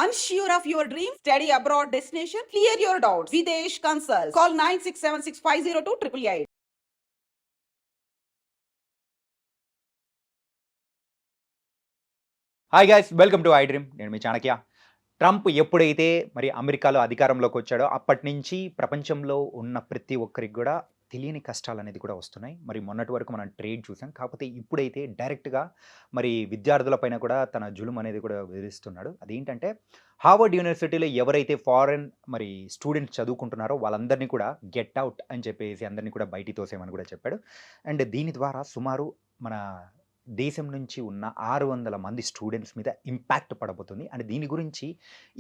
Unsure of your dream? Study abroad destination? Clear your doubts. Videsh Consult. Call 9676502888. Hi guys, welcome to I dream. నేను మీ Chanakya. Trump ఎప్పుడైతే మరి అమెరికాలో అధికారంలోకి వచ్చాడో అప్పటి నుంచి ప్రపంచంలో ఉన్న ప్రతి ఒక్కరికి కూడా తెలియని కష్టాలు అనేది కూడా వస్తున్నాయి. మరి మొన్నటి వరకు మనం ట్రేడ్ చూసాం. కాకపోతే ఇప్పుడైతే డైరెక్ట్గా మరి విద్యార్థుల పైన కూడా తన జులుం అనేది కూడా విధిస్తున్నాడు. అదేంటంటే హార్వర్డ్ యూనివర్సిటీలో ఎవరైతే ఫారెన్ మరి స్టూడెంట్స్ చదువుకుంటున్నారో వాళ్ళందరినీ కూడా గెట్ అవుట్ అని చెప్పేసి అందరినీ కూడా బయటికి తోసేయమని కూడా చెప్పాడు. అండ్ దీని ద్వారా సుమారు మన దేశం నుంచి ఉన్న 600 మంది స్టూడెంట్స్ మీద ఇంపాక్ట్ పడబోతుంది. అండ్ దీని గురించి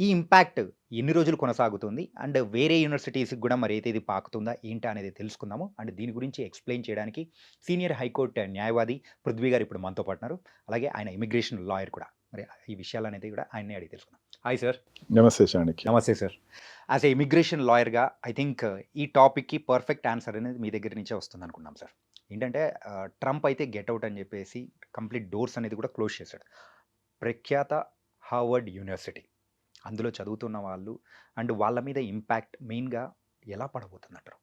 ఈ ఇంపాక్ట్ ఎన్ని రోజులు కొనసాగుతుంది అండ్ వేరే యూనివర్సిటీస్కి కూడా మరి అయితే ఇది పాకుతుందా ఏంటా అనేది తెలుసుకుందాము. అండ్ దీని గురించి ఎక్స్ప్లెయిన్ చేయడానికి సీనియర్ హైకోర్టు న్యాయవాది పృథ్వీ గారు ఇప్పుడు మనతో పాటున్నారు. అలాగే ఆయన ఇమిగ్రేషన్ లాయర్ కూడా. మరి ఈ విషయాలు అనేది కూడా ఆయన్నే అడిగి తెలుసుకుందాం. Hi sir. నమస్తే చాణక్య. నమస్తే సార్. యాజ్ ఏ ఇమిగ్రేషన్ లాయర్గా ఐ థింక్ ఈ టాపిక్కి పర్ఫెక్ట్ ఆన్సర్ అనేది మీ దగ్గర నుంచే వస్తుంది అనుకున్నాం సార్. ఏంటంటే ట్రంప్ అయితే గెట్ అవుట్ అని చెప్పేసి కంప్లీట్ డోర్స్ అనేది కూడా క్లోజ్ చేశాడు. ప్రఖ్యాత హార్వర్డ్ యూనివర్సిటీ, అందులో చదువుతున్న వాళ్ళు అండ్ వాళ్ళ మీద ఇంపాక్ట్ మెయిన్గా ఎలా పడబోతుందంటారు?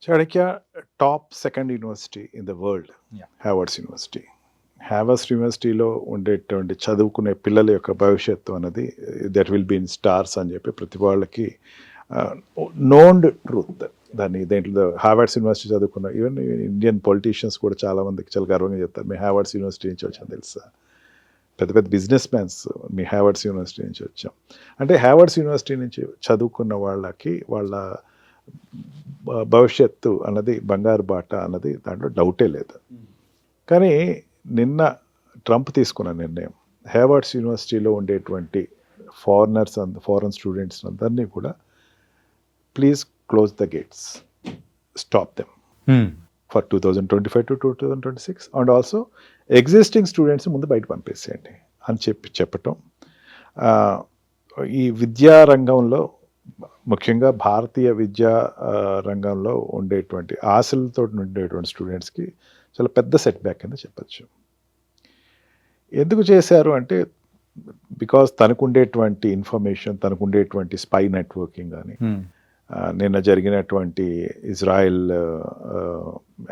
Chanakya, top second university in the world Harvard's university. Harvard's యూనివర్సిటీలో ఉండేటువంటి చదువుకునే పిల్లల యొక్క భవిష్యత్తు అనేది that will be in stars అని చెప్పి ప్రతి వాళ్ళకి నోన్డ్ ట్రూత్. దాన్ని దేంట్లో హార్వర్డ్స్ యూనివర్సిటీ చదువుకున్న ఈవెన్ ఇండియన్ పొలిటీషియన్స్ కూడా చాలామందికి చాలా గర్వంగా చెప్తారు, మీ హార్వర్డ్స్ యూనివర్సిటీ నుంచి వచ్చాను తెలుసా. పెద్ద పెద్ద బిజినెస్ మ్యాన్స్ మీ హార్వర్డ్స్ యూనివర్సిటీ నుంచి వచ్చాం అంటే, హార్వర్డ్స్ యూనివర్సిటీ నుంచి చదువుకున్న వాళ్ళకి వాళ్ళ భవిష్యత్తు అన్నది బంగారు బాట అన్నది దాంట్లో డౌటే లేదు. కానీ నిన్న ట్రంప్ తీసుకున్న నిర్ణయం హార్వర్డ్స్ యూనివర్సిటీలో ఉండేటువంటి ఫారెన్ స్టూడెంట్స్ అందరినీ కూడా please close the gates, stop them for 2025 to 2026 and also existing students ముందు బయట పంపేసేయండి అని చెప్పటం. ఈ విద్యా రంగంలో ముఖ్యంగా భారతీయ విద్యా రంగంలో ఉండేటువంటి ఆశలతో ఉండేటువంటి స్టూడెంట్స్కి చాలా పెద్ద సెట్ బ్యాక్ అని చెప్పచ్చు. ఎందుకు చేశారు అంటే, బికాజ్ తనకుండేటువంటి ఇన్ఫర్మేషన్, తనకుండేటువంటి స్పై నెట్వర్కింగ్ కానీ, నిన్న జరిగినటువంటి ఇజ్రాయెల్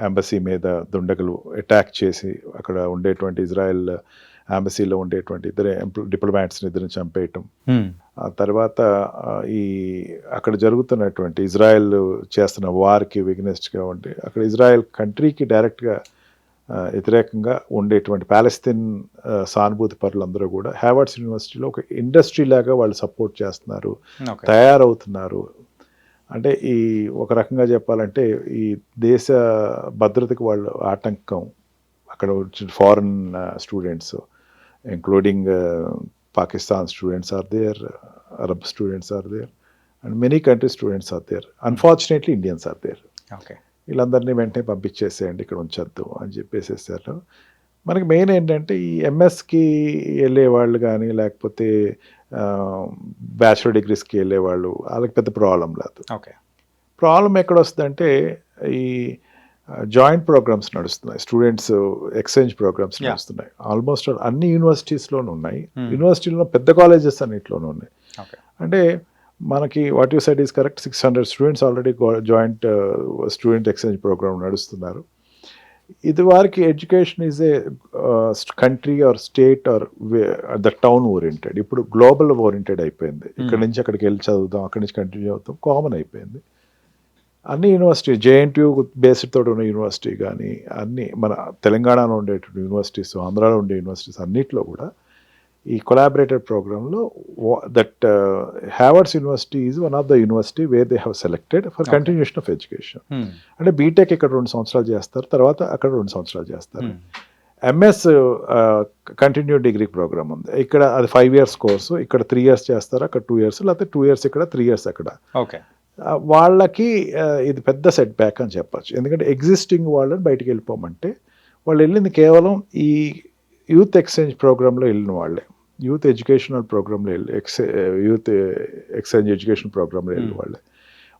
ఎంబసీ మీద దుండగులు అటాక్ చేసి అక్కడ ఉండేటువంటి ఇజ్రాయెల్ ఎంబసీలో ఉండేటువంటి డిప్లొమాట్స్ని ఇద్దరిని చంపేయటం, ఆ తర్వాత ఈ అక్కడ జరుగుతున్నటువంటి ఇజ్రాయెల్ చేస్తున్న వార్కి విగ్నెస్ట్గా ఉండి అక్కడ ఇజ్రాయెల్ కంట్రీకి డైరెక్ట్గా వ్యతిరేకంగా ఉండేటువంటి పాలస్తీన్ సానుభూతి పరులందరూ కూడా హార్వర్డ్స్ యూనివర్సిటీలో ఒక ఇండస్ట్రీ లాగా వాళ్ళు సపోర్ట్ చేస్తున్నారు, తయారవుతున్నారు. అంటే ఈ ఒక రకంగా చెప్పాలంటే ఈ దేశ భద్రతకు వాళ్ళు ఆటంకం. అక్కడ వచ్చిన foreign students including Pakistan students are there, Arab students are there and many country students are there. Unfortunately Indians are there. Okay, వీళ్ళందరినీ వెంటనే పంపించేసేయండి, ఇక్కడ ఉంచొద్దు అని చెప్పేసేసారు. మనకి మెయిన్ ఏంటంటే ఈ ఎంఎస్కి వెళ్ళే వాళ్ళు కానీ లేకపోతే బ్యాచిలర్ డిగ్రీస్కి వెళ్ళేవాళ్ళు వాళ్ళకి పెద్ద ప్రాబ్లం లేదు. ఓకే, ప్రాబ్లం ఎక్కడ వస్తుందంటే ఈ జాయింట్ ప్రోగ్రామ్స్ నడుస్తున్నాయి, స్టూడెంట్స్ ఎక్స్చేంజ్ ప్రోగ్రామ్స్ నడుస్తున్నాయి. ఆల్మోస్ట్ అన్ని యూనివర్సిటీస్లోనూ ఉన్నాయి, యూనివర్సిటీలో పెద్ద కాలేజెస్ అన్నింటిలోనూ ఉన్నాయి. అంటే మనకి what you said is correct, 600 students already joint student exchange program నడుస్తున్నారు. ఇది వారికి education is a country or state or the town oriented. ఇప్పుడు గ్లోబల్ ఓరియంటెడ్ అయిపోయింది. ఇక్కడ నుంచి అక్కడికి వెళ్ళి చదువుతాం, అక్కడి నుంచి కంటిన్యూ అవుతాం, కామన్ అయిపోయింది. అన్ని యూనివర్సిటీ జేఎన్టీయూ బేస్డ్ తోటి ఉన్న యూనివర్సిటీ కానీ అన్ని మన తెలంగాణలో ఉండేటువంటి యూనివర్సిటీస్, ఆంధ్రాలో ఉండే యూనివర్సిటీస్ అన్నిట్లో కూడా ఈ కొలాబరేటెడ్ ప్రోగ్రాంలో that Harvard's university is one of the university where they have selected for continuation of education. అంటే బీటెక్ ఇక్కడ 2 సంవత్సరాలు చేస్తారు, తర్వాత అక్కడ 2 సంవత్సరాలు చేస్తారు. ఎంఎస్ కంటిన్యూ డిగ్రీ ప్రోగ్రామ్ ఉంది, ఇక్కడ అది 5 years కోర్సు, ఇక్కడ 3 years చేస్తారు, అక్కడ 2 years, లేకపోతే 2 years ఇక్కడ 3 years అక్కడ. ఓకే, వాళ్ళకి ఇది పెద్ద సెట్ బ్యాక్ అని చెప్పచ్చు. ఎందుకంటే ఎగ్జిస్టింగ్ వాళ్ళని బయటికి వెళ్ళిపోమంటే వాళ్ళు వెళ్ళింది కేవలం ఈ యూత్ ఎక్స్చేంజ్ ప్రోగ్రాంలో వెళ్ళిన వాళ్ళే, యూత్ ఎడ్యుకేషనల్ ప్రోగ్రాంలో యూత్ ఎక్స్చేంజ్ ఎడ్యుకేషన్ ప్రోగ్రాంలో వెళ్ళిన వాళ్ళే.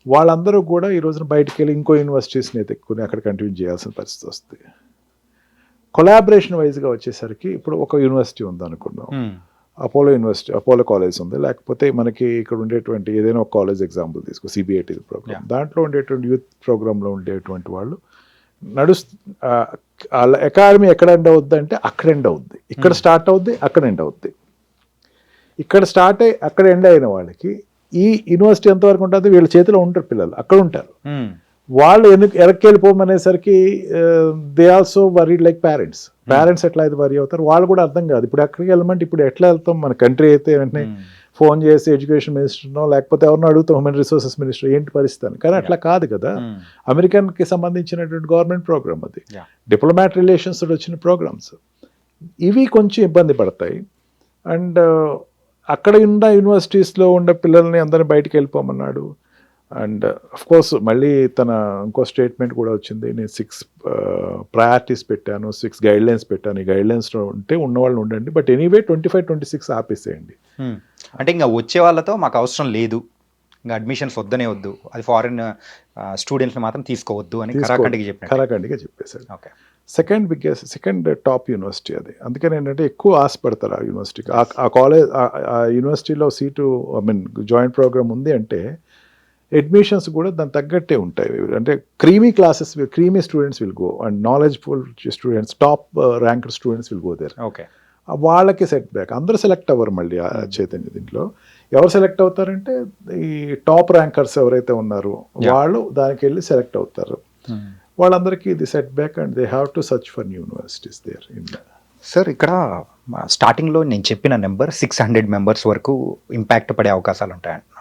వాళ్ళందరూ కూడా ఈ రోజున బయటికి వెళ్ళి ఇంకో యూనివర్సిటీస్ని ఎత్తుక్కుని అక్కడ కంటిన్యూ చేయాల్సిన పరిస్థితి వస్తుంది. కొలాబరేషన్ వైజ్గా వచ్చేసరికి ఇప్పుడు ఒక యూనివర్సిటీ ఉందనుకున్నాం, అపోలో యూనివర్సిటీ, అపోలో కాలేజ్ ఉంది, లేకపోతే మనకి ఇక్కడ ఉండేటువంటి ఏదైనా ఒక కాలేజ్ ఎగ్జాంపుల్ తీసుకో, సిబిఐటి ప్రోగ్రామ్, దాంట్లో ఉండేటువంటి యూత్ ప్రోగ్రాంలో ఉండేటువంటి వాళ్ళు అకాడమీ ఎక్కడ ఎండ్ అవుద్ది అంటే అక్కడ ఎండ్ అవుద్ది, ఇక్కడ స్టార్ట్ అవుద్ది, అక్కడ ఎండ్ అవుద్ది. ఇక్కడ స్టార్ట్ అయ్యి అక్కడ ఎండ్ అయిన వాళ్ళకి ఈ యూనివర్సిటీ ఎంతవరకు ఉంటుంది, వీళ్ళ చేతిలో ఉంటారు, పిల్లలు అక్కడ ఉంటారు. వాళ్ళు వెనక్కి వెళ్ళిపోమనేసరికి they also worried like parents ఎట్లా అయితే వరీ అవుతారు, వాళ్ళు కూడా అర్థం కాదు. ఇప్పుడు అక్కడికి వెళ్ళమంటే ఇప్పుడు ఎట్లా వెళ్తాం, మన కంట్రీ అయితే వెంటనే ఫోన్ చేసి ఎడ్యుకేషన్ మినిస్టర్నో లేకపోతే ఎవరినో అడుగుతాం, హ్యూమన్ రిసోర్సెస్ మినిస్టర్ ఏంటి పరిస్థితి అని. కానీ అట్లా కాదు కదా, అమెరికన్కి సంబంధించినటువంటి గవర్నమెంట్ ప్రోగ్రామ్ అది, డిప్లొమాట్ రిలేషన్స్ వచ్చిన ప్రోగ్రామ్స్ ఇవి కొంచెం ఇబ్బంది పడతాయి. అండ్ అక్కడ ఉన్న యూనివర్సిటీస్లో ఉండే పిల్లల్ని అందరినీ బయటికి వెళ్ళిపోమన్నాడు. అండ్ అఫ్ కోర్స్ మళ్ళీ తన ఇంకో స్టేట్మెంట్ కూడా వచ్చింది, నేను 6 ప్రయారిటీస్ పెట్టాను, 6 గైడ్లైన్స్ పెట్టాను, ఈ గైడ్లైన్స్లో ఉంటే ఉన్నవాళ్ళు ఉండండి, బట్ ఎనీవే 25-26 ఆపేసేయండి. అంటే ఇంకా వచ్చే వాళ్ళతో మాకు అవసరం లేదు, ఇంకా అడ్మిషన్స్ వద్దనే వద్దు, అది ఫారిన్ స్టూడెంట్స్ని మాత్రం తీసుకోవద్దు అని కరాఖండిగా చెప్పేశాడు. ఓకే, సెకండ్ టాప్ యూనివర్సిటీ అది. అందుకని ఏంటంటే ఎక్కువ ఆశపడతారు ఆ యూనివర్సిటీకి. ఆ కాలేజ్ ఆ యూనివర్సిటీలో seat, I mean joint program ఉంది అంటే అడ్మిషన్స్ కూడా దానికి తగ్గట్టే ఉంటాయి. అంటే creamy students will go, and knowledgeful students, top ranked students will go there. Okay, వాళ్ళకి సెట్ బ్యాక్. అందరూ సెలెక్ట్ అవ్వరు మళ్ళీ చైతన్య దీంట్లో. ఎవరు సెలెక్ట్ అవుతారంటే ఈ టాప్ ర్యాంకర్స్ ఎవరైతే ఉన్నారో వాళ్ళు దానికి వెళ్ళి సెలెక్ట్ అవుతారు. వాళ్ళందరికీ ఇది set back, and they have to search for new universities there in. Sir ఇక్కడ స్టార్టింగ్లో నేను చెప్పిన నెంబర్ 600 మెంబర్స్ వరకు ఇంపాక్ట్ పడే అవకాశాలు ఉంటాయంటున్నారు.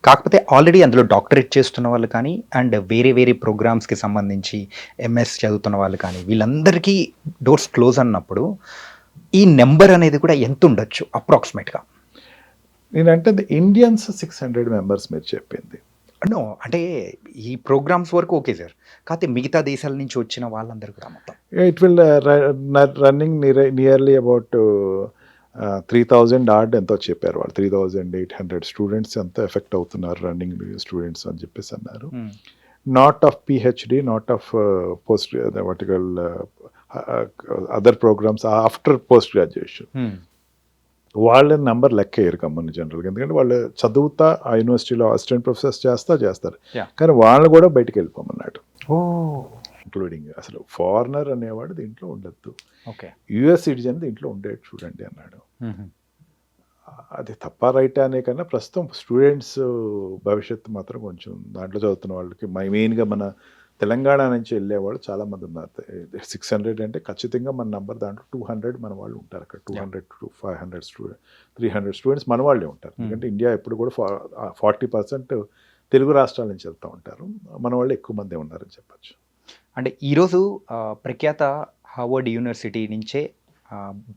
కాకపోతే ఆల్రెడీ అందులో డాక్టరేట్ చేస్తున్న వాళ్ళు కానీ, అండ్ వేరే ప్రోగ్రామ్స్కి సంబంధించి ఎంఎస్ చదువుతున్న వాళ్ళు కానీ, వీళ్ళందరికీ డోర్స్ క్లోజ్ అన్నప్పుడు ఈ నెంబర్ అనేది కూడా ఎంత ఉండొచ్చు అప్రాక్సిమేట్గా? నేనంటే ఇండియన్స్ 600 మెంబర్స్ మీరు చెప్పింది. నో, అంటే ఈ ప్రోగ్రామ్స్ వరకు ఓకే సార్, కాకపోతే మిగతా దేశాల నుంచి వచ్చిన వాళ్ళందరూ కూడా మొత్తం it will running nearly about 3000 ఆర్డ్ ఎంతో చెప్పారు వాళ్ళు. 3800 స్టూడెంట్స్ ఎంత ఎఫెక్ట్ అవుతున్నారు రన్నింగ్ స్టూడెంట్స్ అని చెప్పేసి అన్నారు. Not of PhD, not of post vertical other programs after post graduation. వాళ్ళ నెంబర్ లెక్క వేయరు కమ్మని జనరల్గా, ఎందుకంటే వాళ్ళు చదువుతా ఆ యూనివర్సిటీలో అసిస్టెంట్ ప్రొఫెసర్స్ చేస్తారు, కానీ వాళ్ళు కూడా బయటికి వెళ్ళిపోమన్నాడు. ఇంక్లూడింగ్ అసలు ఫారినర్ అనేవాడు దీంట్లో ఉండొద్దు, యుఎస్ సిటిజన్ దీంట్లో ఉండేది చూడండి అన్నాడు. అది తప్ప రైట్ అనే కన్నా ప్రస్తుతం స్టూడెంట్స్ భవిష్యత్తు మాత్రం కొంచెం దాంట్లో చదువుతున్న వాళ్ళకి మెయిన్గా మన తెలంగాణ నుంచి వెళ్ళేవాళ్ళు చాలామంది ఉన్నారు. 600 అంటే ఖచ్చితంగా మన నెంబర్ దాంట్లో 200 మన వాళ్ళు ఉంటారు అక్కడ. 200 to 500 300 స్టూడెంట్స్ మన వాళ్ళే ఉంటారు. ఎందుకంటే ఇండియా ఎప్పుడు కూడా 40% తెలుగు రాష్ట్రాల నుంచి వెళ్తూ ఉంటారు, మన వాళ్ళు ఎక్కువ మందే ఉన్నారని చెప్పచ్చు. అంటే ఈరోజు ప్రఖ్యాత హార్వర్డ్ యూనివర్సిటీ నుంచే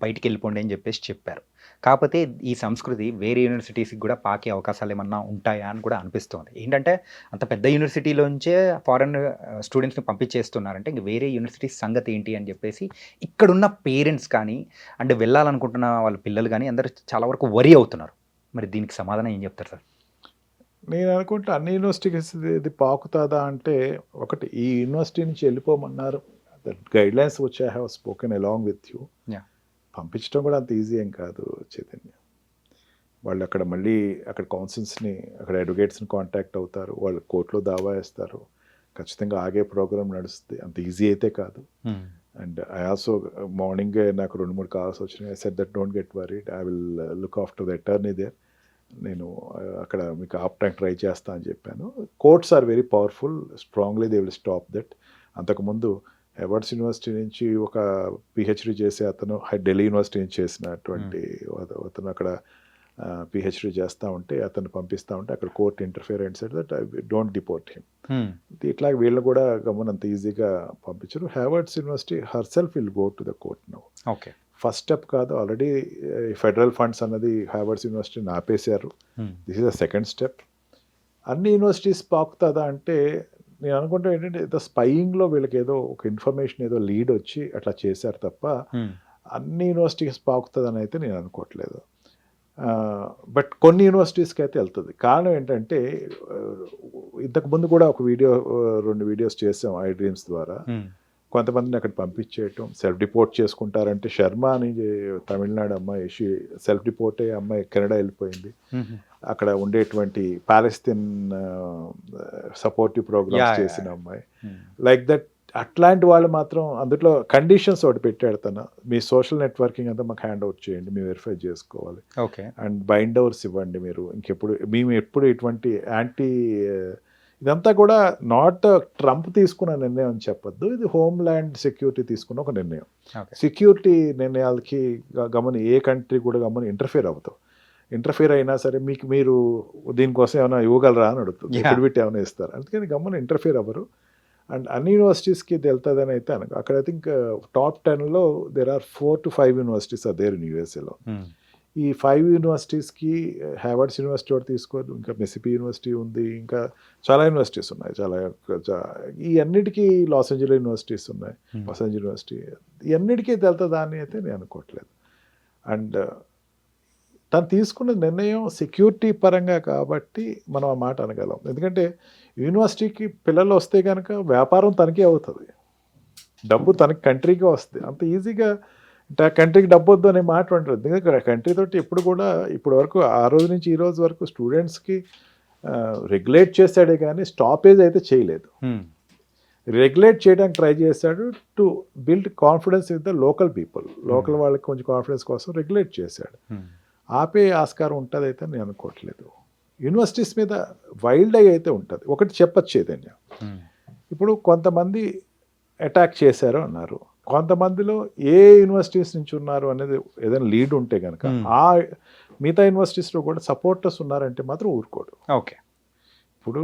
బయటికి వెళ్ళిపోండి అని చెప్పేసి చెప్పారు. కాకపోతే ఈ సంస్కృతి వేరే యూనివర్సిటీస్కి కూడా పాకే అవకాశాలు ఏమన్నా ఉంటాయా అని కూడా అనిపిస్తుంది. ఏంటంటే అంత పెద్ద యూనివర్సిటీలోంచే ఫారెన్ స్టూడెంట్స్ని పంపించేస్తున్నారంటే ఇంక వేరే యూనివర్సిటీస్ సంగతి ఏంటి అని చెప్పేసి ఇక్కడున్న పేరెంట్స్ కానీ, అంటే వెళ్ళాలనుకుంటున్న వాళ్ళ పిల్లలు కానీ అందరూ చాలా వరకు వరీ అవుతున్నారు. మరి దీనికి సమాధానం ఏం చెప్తారు సార్? నేను అనుకుంటా అన్ని యూనివర్సిటీస్ ఇది పాకుతుందా అంటే, ఒకటి ఈ యూనివర్సిటీ నుంచి వెళ్ళిపోమన్నారు, guidelines which I have spoken along with you. పంపించడం కూడా అంత ఈజీ ఏం కాదు చైతన్య. వాళ్ళు అక్కడ మళ్ళీ అక్కడ కౌన్సిల్స్ని, అక్కడ అడ్వకేట్స్ని కాంటాక్ట్ అవుతారు, వాళ్ళు కోర్టులో దావా వేస్తారు, ఖచ్చితంగా ఆగే ప్రోగ్రామ్ నడుస్తుంది, అంత ఈజీ అయితే కాదు. అండ్ ఐ ఆల్సో మార్నింగే నాకు 2-3 కాల్స్ వచ్చినాయి. I said that don't get worried, I will look after the attorney there, నేను అక్కడ మీకు ఆపడానికి ట్రై చేస్తా అని చెప్పాను. Courts are very powerful, strongly they will stop that. అంతకుముందు హెవర్డ్స్ యూనివర్సిటీ నుంచి ఒక పిహెచ్డి చేసే అతను ఢిల్లీ యూనివర్సిటీ నుంచి చేసినటువంటి అతను అక్కడ పిహెచ్డి చేస్తూ ఉంటే అతను పంపిస్తూ ఉంటే అక్కడ court interfere and said that I don't deport him. ఇట్లా వీళ్ళు కూడా గమనంత ఈజీగా పంపించరు. Harvard's university herself will go to the court now. Okay, first step కాదు, ఆల్రెడీ ఫెడరల్ ఫండ్స్ అన్నది హెవర్డ్స్ యూనివర్సిటీని ఆపేశారు. This is the second step. అన్ని యూనివర్సిటీస్ పాకుతుందా అంటే నేను అనుకుంటా ఏంటంటే ఏదో స్పైయింగ్లో వీళ్ళకి ఏదో ఒక ఇన్ఫర్మేషన్ ఏదో లీడ్ వచ్చి అట్లా చేశారు తప్ప అన్ని యూనివర్సిటీస్ పాకుతుందని అయితే నేను అనుకోవట్లేదు. బట్ కొన్ని యూనివర్సిటీస్కి అయితే వెళ్తుంది. కారణం ఏంటంటే ఇంతకుముందు కూడా ఒక 2 వీడియోస్ చేసాం ఐ డ్రీమ్స్ ద్వారా. కొంతమందిని అక్కడ పంపించేయటం, సెల్ఫ్ డిపోర్ట్ చేసుకుంటారంటే శర్మ అని తమిళనాడు అమ్మాయి సెల్ఫ్ డిపోర్ట్ అయ్యే అమ్మాయి కెనడా వెళ్ళిపోయింది. అక్కడ ఉండేటువంటి పాలస్తీన్ సపోర్టివ్ ప్రోగ్రామ్స్ చేసిన అమ్మాయి లైక్ దట్. అట్లాంటి వాళ్ళు మాత్రం అందులో కండిషన్స్ ఒకటి పెట్టాడు తను, మీ సోషల్ నెట్వర్కింగ్ అంతా మాకు హ్యాండ్ అవుట్ చేయండి, మేము వెరిఫై చేసుకోవాలి, ఓకే, అండ్ బైండ్ ఓవర్స్ ఇవ్వండి మీరు, ఇంకెప్పుడు మేము ఎప్పుడు ఇటువంటి యాంటీ ఇదంతా కూడా నాట్ ట్రంప్ తీసుకున్న నిర్ణయం అని చెప్పొద్దు, ఇది హోమ్ ల్యాండ్ సెక్యూరిటీ తీసుకున్న ఒక నిర్ణయం. సెక్యూరిటీ నిర్ణయాలకి గమని ఏ కంట్రీ కూడా గమని ఇంటర్ఫియర్ అవుతాం. ఇంటర్ఫియర్ అయినా సరే మీకు మీరు దీనికోసం ఏమైనా ఇవ్వగలరా అని అడుగుతుంది, ఎక్కడివిట్ ఏమైనా ఇస్తారు, అందుకని గమని ఇంటర్ఫియర్ అవ్వరు. అండ్ అన్ని యూనివర్సిటీస్కి ఇది వెళ్తుందని అయితే అక్కడ ఐ థింక్ టాప్ 10లో there are 4 to 5 universities are there in యూఎస్ఏలో. ఈ 5 యూనివర్సిటీస్కి హార్వర్డ్ యూనివర్సిటీ ఒకటి తీసుకోదు, ఇంకా మిసిసిపి యూనివర్సిటీ ఉంది, ఇంకా చాలా యూనివర్సిటీస్ ఉన్నాయి, ఈ అన్నిటికీ లాస్ ఏంజలస్ యూనివర్సిటీస్ ఉన్నాయి, లాస్ ఏంజలస్ యూనివర్సిటీ, ఈ అన్నిటికీ వెళ్తుందా అని అయితే నేను అనుకోవట్లేదు. అండ్ తను తీసుకున్న నిర్ణయం సెక్యూరిటీ పరంగా కాబట్టి మనం ఆ మాట అనగలం. ఎందుకంటే యూనివర్సిటీకి పిల్లలు వస్తే కనుక వ్యాపారం తనకే అవుతుంది, డబ్బు తనకి కంట్రీకే వస్తుంది. అంత ఈజీగా కంట్రీకి డబ్బు వద్దు అనే మాట ఉంటుంది. ఎందుకంటే కంట్రీ తోటి ఎప్పుడు కూడా ఇప్పటి వరకు ఆ రోజు నుంచి ఈ రోజు వరకు స్టూడెంట్స్కి రెగ్యులేట్ చేశాడే కానీ స్టాపేజ్ అయితే చేయలేదు. రెగ్యులేట్ చేయడానికి ట్రై చేశాడు, to build confidence with the local people, local వాళ్ళకి కొంచెం కాన్ఫిడెన్స్ కోసం రెగ్యులేట్ చేశాడు. ఆపే ఆస్కారం ఉంటుంది అయితే నేను అనుకోవట్లేదు. యూనివర్సిటీస్ మీద వైల్డ్ ఐ అయితే ఉంటుంది. ఒకటి చెప్పచ్చు చైతన్య, ఇప్పుడు కొంతమంది అటాక్ చేశారు అన్నారు, కొంతమందిలో ఏ యూనివర్సిటీస్ నుంచి ఉన్నారు అనేది ఏదైనా లీడ్ ఉంటే కనుక ఆ మిగతా యూనివర్సిటీస్లో కూడా సపోర్టర్స్ ఉన్నారంటే మాత్రం ఊరుకోడు. ఓకే, ఇప్పుడు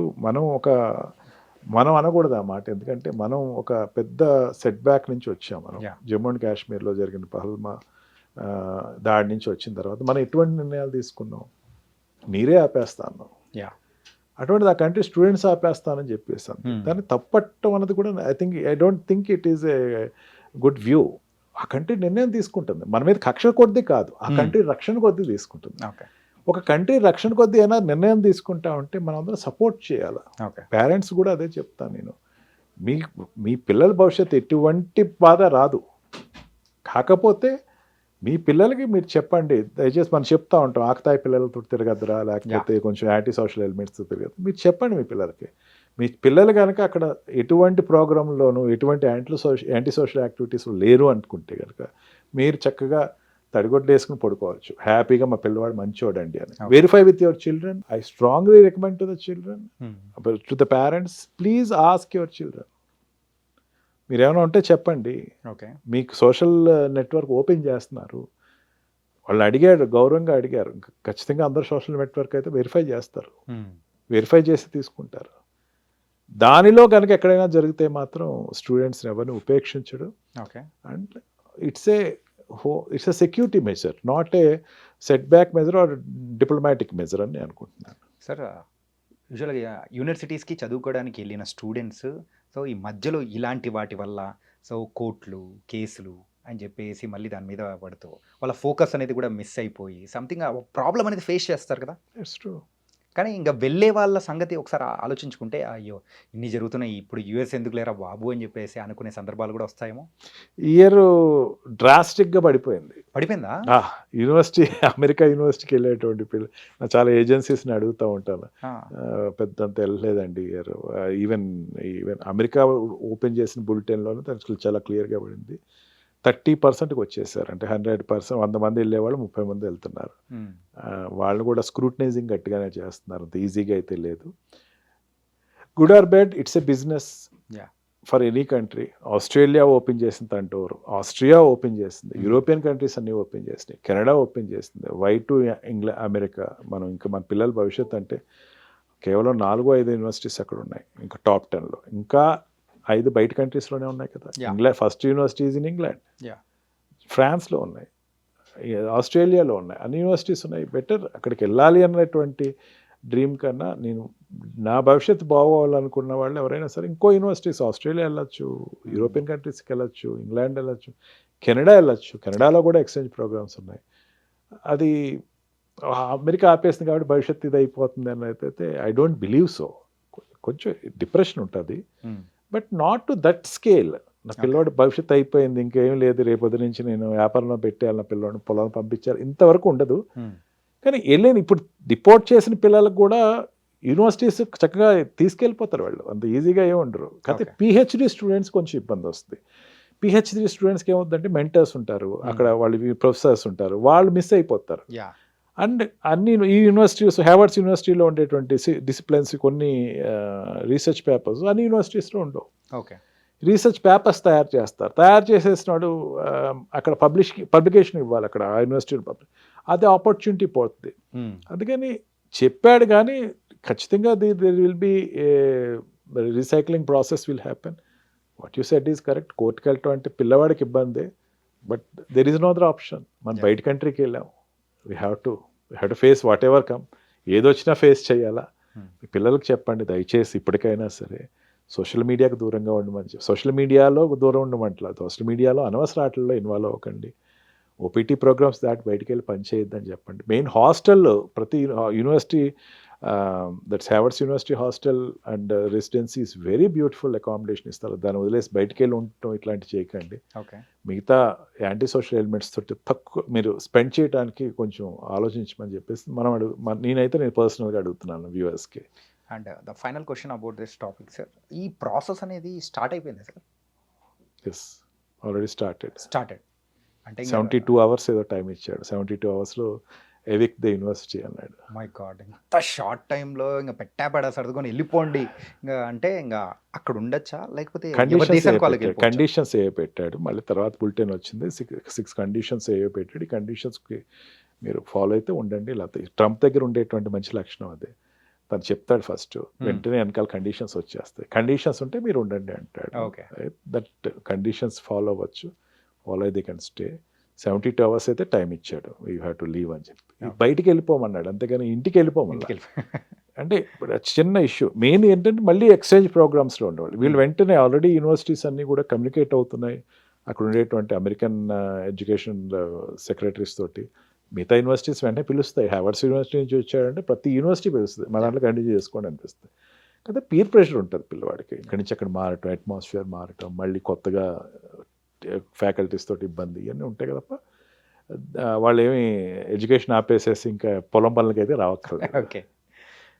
మనం అనకూడదు ఆ మాట, ఎందుకంటే మనం ఒక పెద్ద సెట్ బ్యాక్ నుంచి వచ్చాం. మనం జమ్మూ అండ్ కాశ్మీర్లో జరిగిన పహల్మా దాడి నుంచి వచ్చిన తర్వాత మనం ఎటువంటి నిర్ణయాలు తీసుకున్నాం, మీరే ఆపేస్తాను, అటువంటిది ఆ కంట్రీ స్టూడెంట్స్ ఆపేస్తానని చెప్పేసాను. దాన్ని తప్పట్టం అన్నది కూడా I don't think it is a good view. ఆ కంట్రీ నిర్ణయం తీసుకుంటుంది, మన మీద కక్ష కొద్దీ కాదు, ఆ కంట్రీ రక్షణ కొద్దీ తీసుకుంటుంది. ఒక కంట్రీ రక్షణ కొద్దీ అయినా నిర్ణయం తీసుకుంటా ఉంటే మనం అందరం సపోర్ట్ చేయాలి. పేరెంట్స్ కూడా అదే చెప్తాను నేను, మీ పిల్లల భవిష్యత్తు ఎటువంటి బాధ రాదు, కాకపోతే మీ పిల్లలకి మీరు చెప్పండి, దయచేసి మనం చెప్తా ఉంటాం ఆకతాయి పిల్లలతో తిరగద్దురా, లేకపోతే కొంచెం యాంటీ సోషల్ ఎలిమెంట్స్తో తిరగద్దు, మీరు చెప్పండి మీ పిల్లలకి. మీ పిల్లలు కనుక అక్కడ ఎటువంటి ప్రోగ్రాంలోనూ ఎటువంటి యాంటీ సోషల్ యాక్టివిటీస్ లేరు అనుకుంటే కనుక మీరు చక్కగా తడిగొడ్లు వేసుకుని పడుకోవచ్చు హ్యాపీగా, మా పిల్లవాడు మంచివాడండి అని. Verify with your children. I strongly recommend to the children, to the parents, please ask your children. మీరు ఏమైనా ఉంటే చెప్పండి. ఓకే, మీకు సోషల్ నెట్వర్క్ ఓపెన్ చేస్తున్నారు, వాళ్ళు అడిగారు, గౌరవంగా అడిగారు, ఖచ్చితంగా అందరు సోషల్ నెట్వర్క్ అయితే వెరిఫై చేస్తారు, వెరిఫై చేసి తీసుకుంటారు. దానిలో కనుక ఎక్కడైనా జరిగితే మాత్రం స్టూడెంట్స్ని ఎవరిని ఉపేక్షించడు. Okay, and it's a security measure, not a setback measure or diplomatic measure అని అనుకుంటున్నాను. సార్, యూజువల్గా యూనివర్సిటీస్కి చదువుకోవడానికి వెళ్ళిన స్టూడెంట్స్ సో ఈ మధ్యలో ఇలాంటి వాటి వల్ల సో కోర్టులు, కేసులు అని చెప్పేసి మళ్ళీ దాని మీద పడుతూ వాళ్ళ ఫోకస్ అనేది కూడా మిస్ అయిపోయి సంథింగ్ ప్రాబ్లం అనేది ఫేస్ చేస్తారు కదా. It's true. కానీ ఇంకా వెళ్ళే వాళ్ళ సంగతి ఒకసారి ఆలోచించుకుంటే అయ్యో ఇన్ని జరుగుతున్నాయి, ఇప్పుడు యూఎస్ ఎందుకు లేరా బాబు అని చెప్పేసి అనుకునే సందర్భాలు కూడా వస్తాయేమో. ఇయర్ డ్రాస్టిక్గా పడిపోయిందా యూనివర్సిటీ, అమెరికా యూనివర్సిటీకి వెళ్ళేటువంటి పిల్లలు చాలా ఏజెన్సీస్ని అడుగుతూ ఉంటాను, పెద్దంత వెళ్ళలేదండి ఇయర్. ఈవెన్ అమెరికా ఓపెన్ చేసిన బులెటిన్లోనే తనకు చాలా క్లియర్గా పడింది, 30%కి వచ్చేసారు. అంటే 100%, 100 మంది వెళ్ళేవాళ్ళు 30 మంది వెళ్తున్నారు. వాళ్ళు కూడా స్క్రూటనైజింగ్ గట్టిగానే చేస్తున్నారు, అంత ఈజీగా అయితే లేదు. Good or bad, it's a business for any country. Australia open చేసింది తంటూరు, ఆస్ట్రియా ఓపెన్ చేసింది, యూరోపియన్ కంట్రీస్ అన్నీ ఓపెన్ చేసినాయి, కెనడా ఓపెన్ చేసింది, వై టు అమెరికా. మనం ఇంకా మన పిల్లల భవిష్యత్తు అంటే కేవలం 4-5 యూనివర్సిటీస్ అక్కడ ఉన్నాయి, ఇంకా టాప్ 10లో ఇంకా 5 బయట కంట్రీస్లోనే ఉన్నాయి కదా. England first universities in England, ఫ్రాన్స్లో ఉన్నాయి, ఆస్ట్రేలియాలో ఉన్నాయి, అన్ని యూనివర్సిటీస్ ఉన్నాయి. బెటర్ అక్కడికి వెళ్ళాలి అన్నటువంటి డ్రీమ్ కన్నా నేను నా భవిష్యత్తు బాగోవాలనుకున్న వాళ్ళు ఎవరైనా సరే ఇంకో యూనివర్సిటీస్, ఆస్ట్రేలియా వెళ్ళొచ్చు, యూరోపియన్ కంట్రీస్కి వెళ్ళొచ్చు, ఇంగ్లాండ్ వెళ్ళొచ్చు, కెనడా వెళ్ళొచ్చు. కెనడాలో కూడా ఎక్స్చేంజ్ ప్రోగ్రామ్స్ ఉన్నాయి. అది అమెరికా ఆపేసింది కాబట్టి భవిష్యత్తు ఇది అయిపోతుంది అని అయితే ఐ డోంట్ బిలీవ్ సో. కొంచెం డిప్రెషన్ ఉంటుంది, but not to that scale. నా పిల్లోడు భవిష్యత్తు అయిపోయింది, ఇంకేం లేదు, రేపొద్దు నుంచి నేను వ్యాపారంలో పెట్టేయాలి, నా పిల్లోడిని పొలం పంపించాలి, ఇంతవరకు ఉండదు. కానీ వెళ్ళిన ఇప్పుడు డిపోర్ట్ చేసిన పిల్లలకు కూడా యూనివర్సిటీస్ చక్కగా తీసుకెళ్ళిపోతారు వాళ్ళు, అంత ఈజీగా ఏమి ఉండరు. కాకపోతే పిహెచ్డి స్టూడెంట్స్ కొంచెం ఇబ్బంది వస్తుంది. పిహెచ్డి స్టూడెంట్స్కి ఏమవుతుందంటే మెంటర్స్ ఉంటారు, అక్కడ వాళ్ళు ప్రొఫెసర్స్ ఉంటారు, వాళ్ళు మిస్ అయిపోతారు. అండ్ అన్ని ఈ యూనివర్సిటీస్, హార్వర్డ్ యూనివర్సిటీలో ఉండేటువంటి డిసిప్లిన్స్, కొన్ని రీసెర్చ్ పేపర్స్ అన్ని యూనివర్సిటీస్లో ఉండవు. ఓకే, రీసెర్చ్ పేపర్స్ తయారు చేసేసినాడు, అక్కడ పబ్లికేషన్ ఇవ్వాలి అక్కడ ఆ యూనివర్సిటీ, అదే ఆపర్చునిటీ పోతుంది. అందుకని చెప్పాడు కానీ ఖచ్చితంగా there will be recycling process will happen. What you said is correct. కోర్టుకి వెళ్ళటం అంటే పిల్లవాడికి ఇబ్బంది, but there is no other option. మనం బయట కంట్రీకి వెళ్ళాం, we have to face what ever come. ఏదొచ్చినా ఫేస్ చేయాలా. పిల్లలకు చెప్పండి దయచేసి ఇప్పటికైనా సరే సోషల్ మీడియాకు దూరంగా ఉండమని. సోషల్ మీడియాలో దూరం ఉండమంటలేదు, సోషల్ మీడియాలో అనవసర ఆటల్లో ఇన్వాల్వ్ అవ్వకండి. ఓపీటీ ప్రోగ్రామ్స్ దాటి బయటికి వెళ్ళి పని చేయొద్దని చెప్పండి. మెయిన్ హాస్టల్లో ప్రతి university, that's Harvard university hostel and residency is very beautiful accommodation ఇస్తారు. దాన్ని వదిలేసి బయటికి వెళ్ళి ఉండటం ఇట్లాంటి చేయకండి. మిగతా యాంటీ సోషల్ ఎలిమెంట్స్ తోటి తక్కువ మీరు స్పెండ్ చేయడానికి కొంచెం ఆలోచించమని చెప్పేసి నేను పర్సనల్గా అడుగుతున్నాను వ్యూవర్స్కి. And the final question about this topic sir, ఈ ప్రాసెస్ అనేది స్టార్ట్ అయిపోయింది సార్? Yes, already started. అంటే 72 hours ఏదో టైం ఇచ్చాడు, 72 hours ఎవిక్ ద యూనివర్సిటీ అన్నాడు. మై గాడ్, ఇంత షార్ట్ టైంలో ఇంకా పెట్టాపడా సర్దుకొని వెళ్ళిపోండి ఇంకా అంటే ఇంకా అక్కడ ఉండొచ్చా, లేకపోతే కండిషన్స్ ఏ పెట్టాడు. మళ్ళీ తర్వాత బులెటిన్ వచ్చింది, 6 కండిషన్స్ ఏ పెట్టాడు. ఈ కండిషన్స్కి మీరు ఫాలో అయితే ఉండండి. లేకపోతే ట్రంప్ దగ్గర ఉండేటువంటి మంచి లక్షణం అదే, తను చెప్తాడు ఫస్ట్, వెంటనే వెనకాల కండిషన్స్ వచ్చేస్తాయి. కండిషన్స్ ఉంటే మీరు ఉండండి అంటాడు. దట్ కండిషన్స్ ఫాలో అవ్వచ్చు, ఫాలో అయితే కెన్ స్టే. 72 hours అయితే టైం ఇచ్చాడు, యూ హ్యావ్ టు లీవ్ అని చెప్పి. బయటికి వెళ్ళిపోమన్నాడు, అంతేగాని ఇంటికి వెళ్ళిపోమన్నాడు. అంటే ఇప్పుడు చిన్న ఇష్యూ. మెయిన్ ఏంటంటే మళ్ళీ ఎక్స్చేంజ్ ప్రోగ్రామ్స్లో ఉండేవాళ్ళు వీళ్ళు. వెంటనే ఆల్రెడీ యూనివర్సిటీస్ అన్నీ కూడా కమ్యూనికేట్ అవుతున్నాయి అక్కడ ఉండేటువంటి అమెరికన్ ఎడ్యుకేషన్ సెక్రటరీస్ తోటి. మిగతా యూనివర్సిటీస్ వెంటనే పిలుస్తాయి. హార్వర్డ్ యూనివర్సిటీ నుంచి వచ్చాడంటే ప్రతి యూనివర్సిటీ పిలుస్తుంది, మన దాంట్లో కంటిన్యూ చేసుకోండి అనిపిస్తుంది. కదా పీర్ ప్రెషర్ ఉంటుంది పిల్లవాడికి, ఇక్కడి నుంచి అక్కడ మారటం, అట్మాస్ఫియర్ మారటం, మళ్ళీ కొత్తగా ఫ్యాకల్టీస్ తోటి ఇబ్బంది ఇవన్నీ ఉంటాయి కదప్ప. వాళ్ళు ఏమి ఎడ్యుకేషన్ ఆపేసేసి ఇంకా పొలం పనులకి అయితే రావక్కర్లేదు. ఓకే,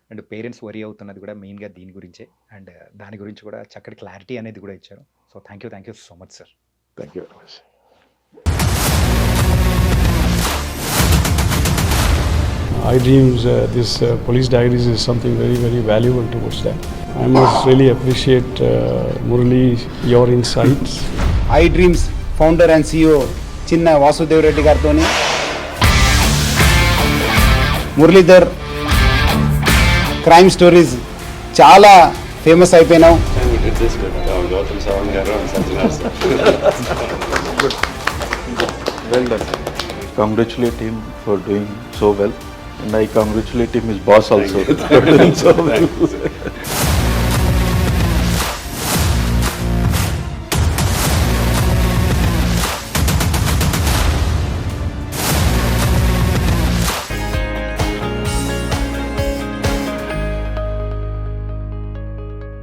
అండ్ పేరెంట్స్ వరీ అవుతున్నది కూడా మెయిన్గా దీని గురించే, అండ్ దాని గురించి కూడా చక్కటి క్లారిటీ అనేది కూడా ఇచ్చారు. So thank you so much sir. Thank you very much. iDreams, this police diaries is something very, very valuable towards that. I must really appreciate Murali, your insights. iDreams founder and CEO చిన్న వాసుదేవ్ రెడ్డి గారితో Muralidhar crime stories చాలా famous అయిపోయినావు. Well done. Congratulate him for doing so well. And I congratulate him, his boss also, for doing so well.